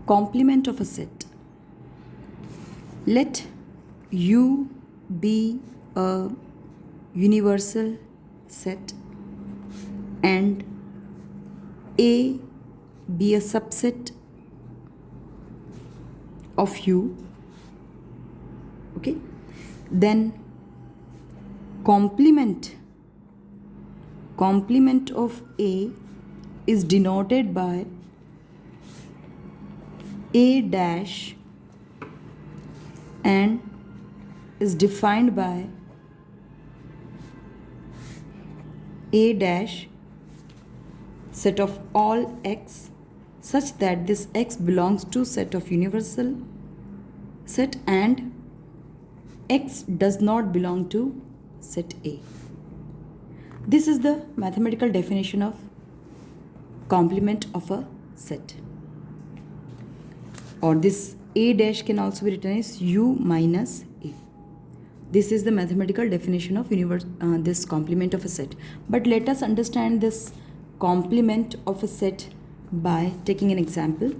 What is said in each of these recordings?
Complement of a set. Let U be a universal set and A be a subset of U. Okay, then complement of A is denoted by A dash and is defined by A dash set of all x such that this x belongs to set of universal set and x does not belong to set A. This is the mathematical definition of complement of a set. Or this A dash can also be written as U minus A. This is the mathematical definition of this complement of a set. But let us understand this complement of a set by taking an example.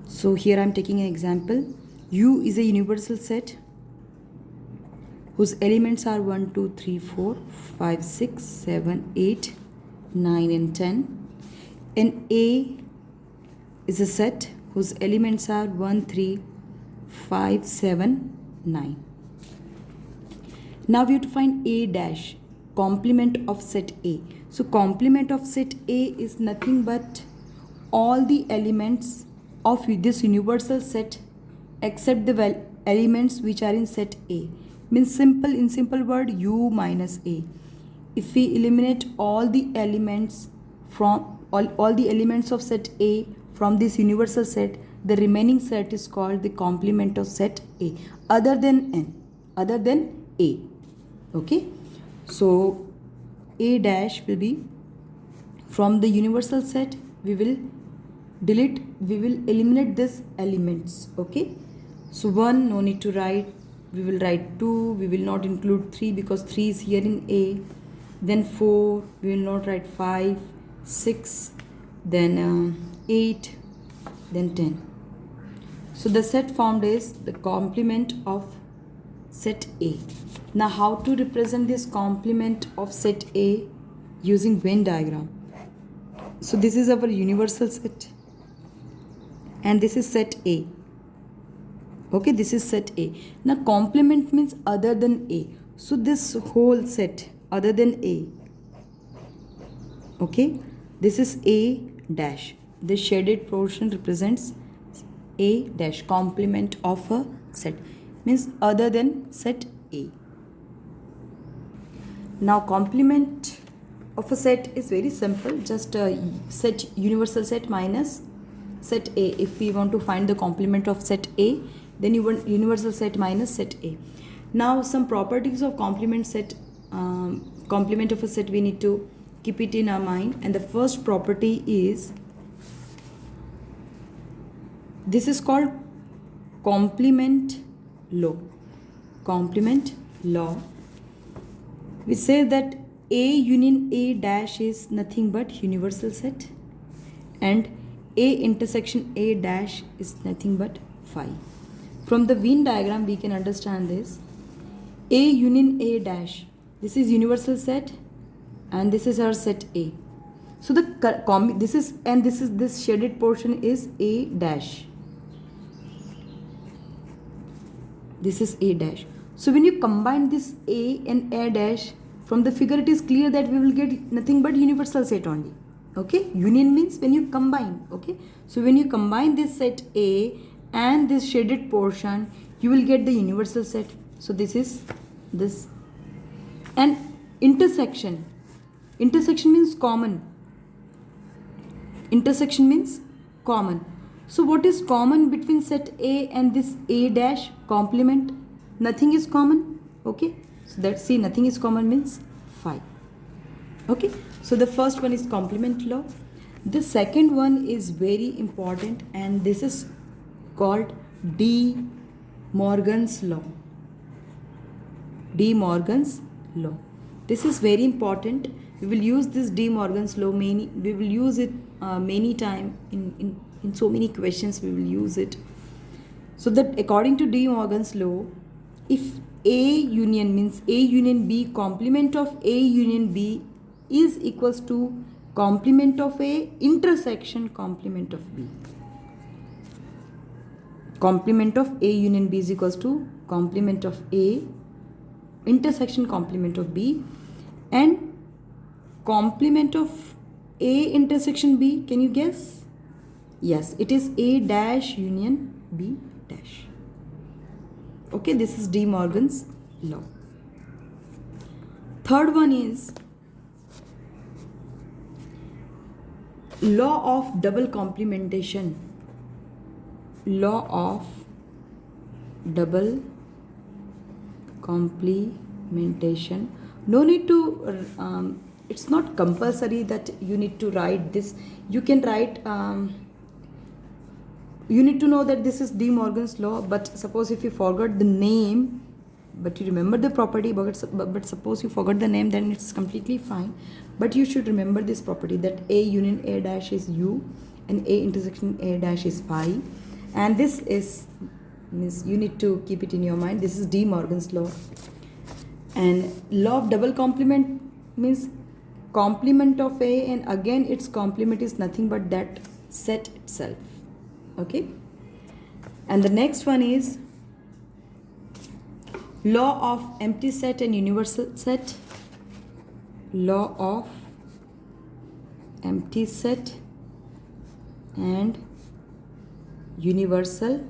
So here I am taking an example. U is a universal set whose elements are 1, 2, 3, 4, 5, 6, 7, 8, 9 and 10. And A is a set whose elements are 1, 3, 5, 7, 9. Now we have to find A dash, complement of set A. So complement of set A is nothing but all the elements of this universal set except the elements which are in set A. Means in simple word, U minus A. If we eliminate all the elements from all the elements of set A from this universal set, the remaining set is called the complement of set A other than A. Okay, so A dash will be from the universal set. We will eliminate these elements. Okay, so 1 no need to write, we will write 2, we will not include 3 because 3 is here in A, then 4, we will not write 5, 6, then 8, then 10. So the set formed is the complement of set A. Now how to represent this complement of set A using Venn diagram? So this is our universal set and this is set A. Okay, this is set A. Now complement means other than A. So this whole set other than A. Okay, this is A dash. This shaded portion represents A dash, complement of a set. Means other than set A. Now complement of a set is very simple. Just set universal set minus set A. If we want to find the complement of set A, then you want universal set minus set A. Now some properties of complement of a set we need to keep it in our mind. And the first property is, this is called complement law. Complement law. We say that A union A dash is nothing but universal set and A intersection A dash is nothing but phi. From the Venn diagram we can understand this. A union A dash, this is universal set and this is our set A. So this shaded portion is A dash. This is A dash. So when you combine this A and A dash, from the figure it is clear that we will get nothing but universal set only. Okay, union means when you combine. Okay, so when you combine this set A and this shaded portion, you will get the universal set. So this is this. And intersection means common. Intersection means common. So what is common between set A and this A dash? Complement. Nothing is common. Okay, so let's see, nothing is common means phi. Okay, so the first one is complement law. The second one is very important and this is called De Morgan's law. De Morgan's law. This is very important. We will use this De Morgan's law we will use it many times in In so many questions we will use it. So that according to De Morgan's law, if A union means A union B, complement of A union B is equals to complement of A intersection complement of B. Complement of A union B is equals to complement of A intersection complement of B, and complement of A intersection B, can you guess? Yes, it is A dash union B dash. Okay, this is De Morgan's law. Third one is law of double complementation. Law of double complementation. No need to it's not compulsory that you need to write this. You can write you need to know that this is De Morgan's law, but suppose if you forgot the name but you remember the property, but suppose you forgot the name, then it's completely fine. But you should remember this property that A union A dash is U and A intersection A dash is phi, and this is means you need to keep it in your mind. This is De Morgan's law. And law of double complement means complement of A, and again its complement is nothing but that set itself. Okay, and the next one is law of empty set and universal set. Law of empty set and universal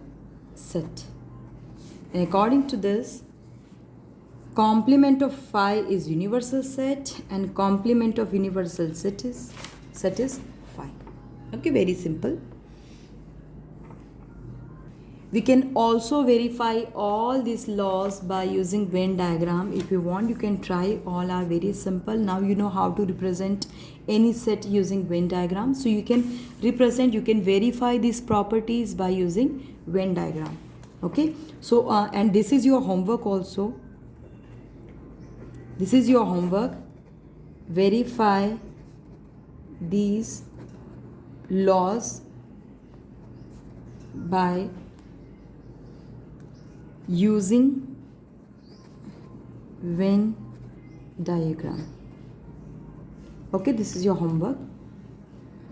set. And according to this, complement of phi is universal set and complement of universal set is phi. Okay, very simple. We can also verify all these laws by using Venn diagram. If you want, you can try. All are very simple. Now you know how to represent any set using Venn diagram. So you can represent, you can verify these properties by using Venn diagram. Okay. So and this is your homework also. This is your homework. Verify these laws by using Venn diagram. Okay, this is your homework.